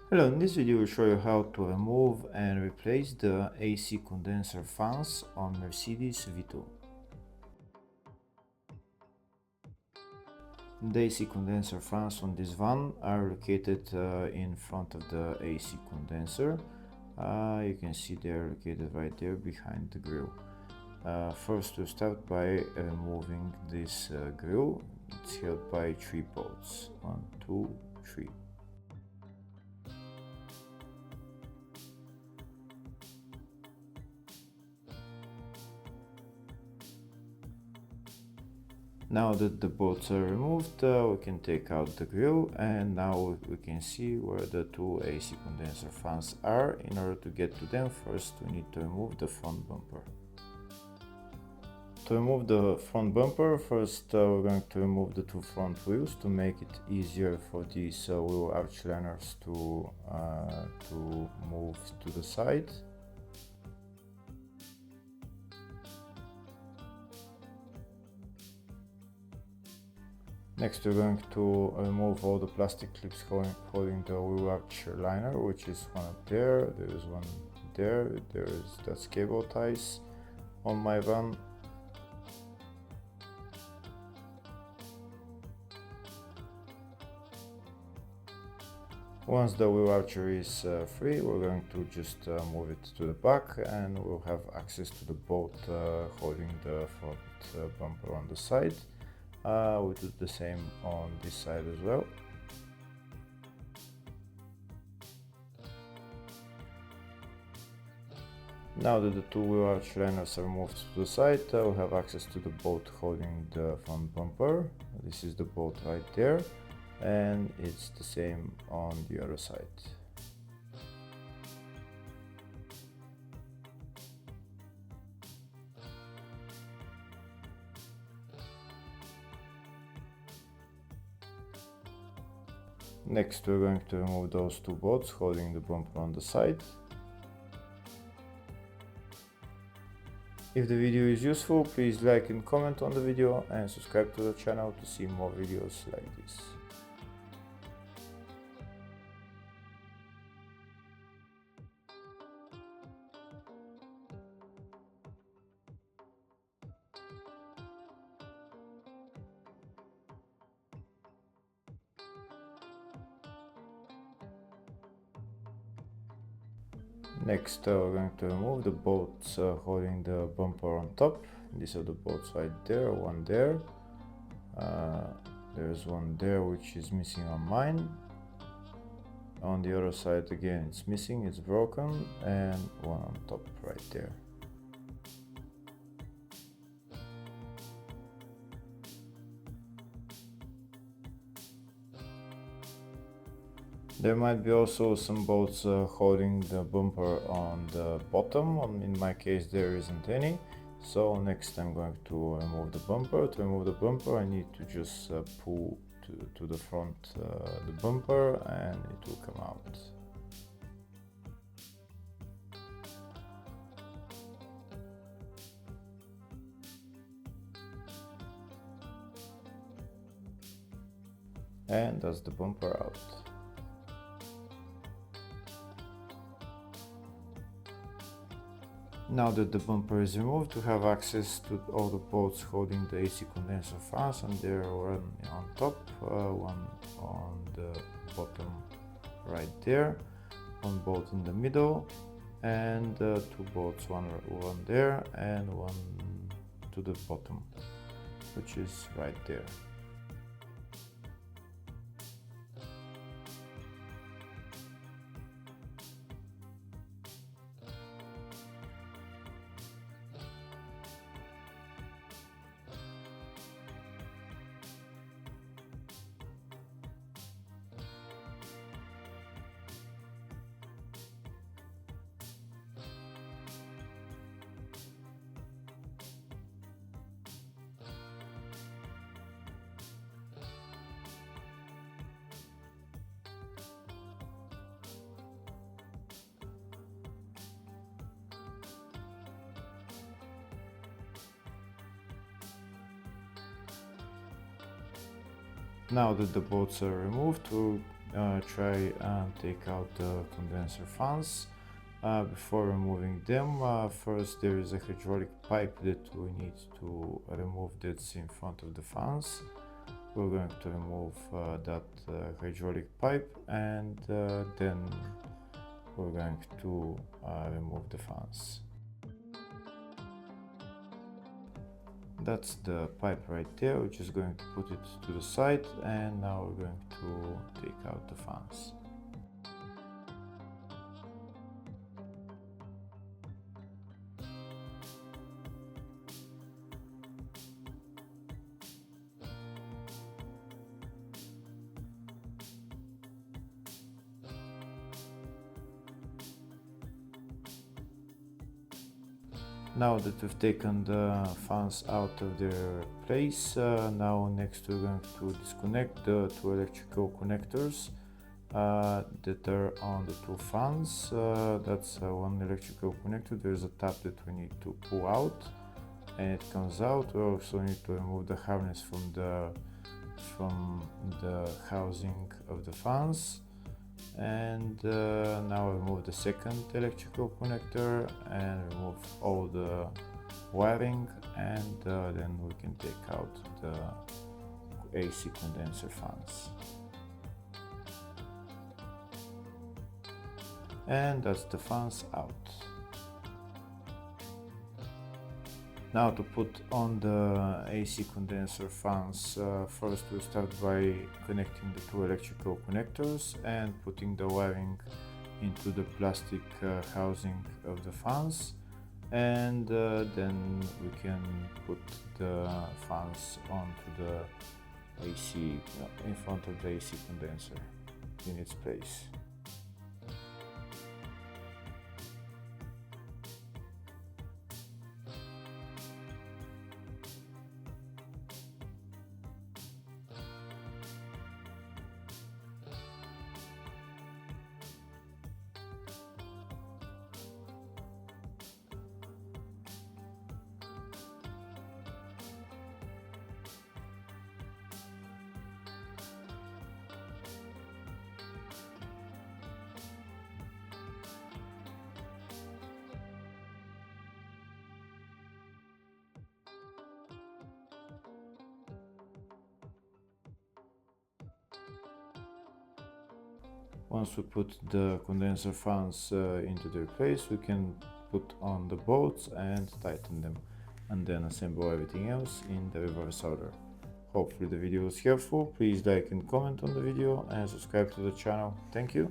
Hello, in this video we'll show you how to remove and replace the AC condenser fans on Mercedes Vito. The AC condenser fans on this van are located in front of the AC condenser. You can see they're located right there behind the grill. First we'll start by removing this grill. It's held by 3 bolts. 1, 2, 3. Now that the bolts are removed, we can take out the grill, and now we can see where the two AC condenser fans are. In order to get to them, first we need to remove the front bumper. To remove the front bumper, first we're going to remove the two front wheels to make it easier for these wheel arch liners to move to the side. Next we're going to remove all the plastic clips holding the wheel arch liner, which is one up there, there is one that's cable ties on my van. Once the wheel archer is free, we're going to just move it to the back, and we'll have access to the bolt holding the front bumper on the side. We do the same on this side as well. Now that the two wheel arch liners are moved to the side, we'll have access to the bolt holding the front bumper. This is the bolt right there, and it's the same on the other side. Next we're going to remove those two bolts holding the bumper on the side. If the video is useful, please like and comment on the video and subscribe to the channel to see more videos like this. Next we're going to remove the bolts holding the bumper on top. These are the bolts right there, one there. There's one there which is missing on mine. On the other side again it's missing, it's broken, and one on top right there. There might be also some bolts holding the bumper on the bottom. In my case there isn't any. So next I'm going to remove the bumper. To remove the bumper I need to just pull to the front the bumper, and it will come out. And that's the bumper out. Now that the bumper is removed, we have access to all the bolts holding the AC condenser fans, and they're one on top, one on the bottom right there, one bolt in the middle, and two bolts, one there and one to the bottom, which is right there. Now that the bolts are removed, we'll try and take out the condenser fans. Before removing them, first there is a hydraulic pipe that we need to remove, that's in front of the fans. We're going to remove that hydraulic pipe, and then we're going to remove the fans. That's the pipe right there. We're just going to put it to the side, and now we're going to take out the fans. Now that we've taken the fans out of their place, now next we're going to disconnect the two electrical connectors that are on the two fans. That's one electrical connector. There's a tab that we need to pull out, and it comes out. We also need to remove the harness from the housing of the fans. And now remove the second electrical connector and remove all the wiring, and then we can take out the AC condenser fans. And that's the fans out. Now to put on the AC condenser fans, first we start by connecting the two electrical connectors and putting the wiring into the plastic housing of the fans, and then we can put the fans onto the AC, in front of the AC condenser in its place. Once we put the condenser fans into their place, we can put on the bolts and tighten them, and then assemble everything else in the reverse order. Hopefully the video was helpful. Please like and comment on the video and subscribe to the channel. Thank you.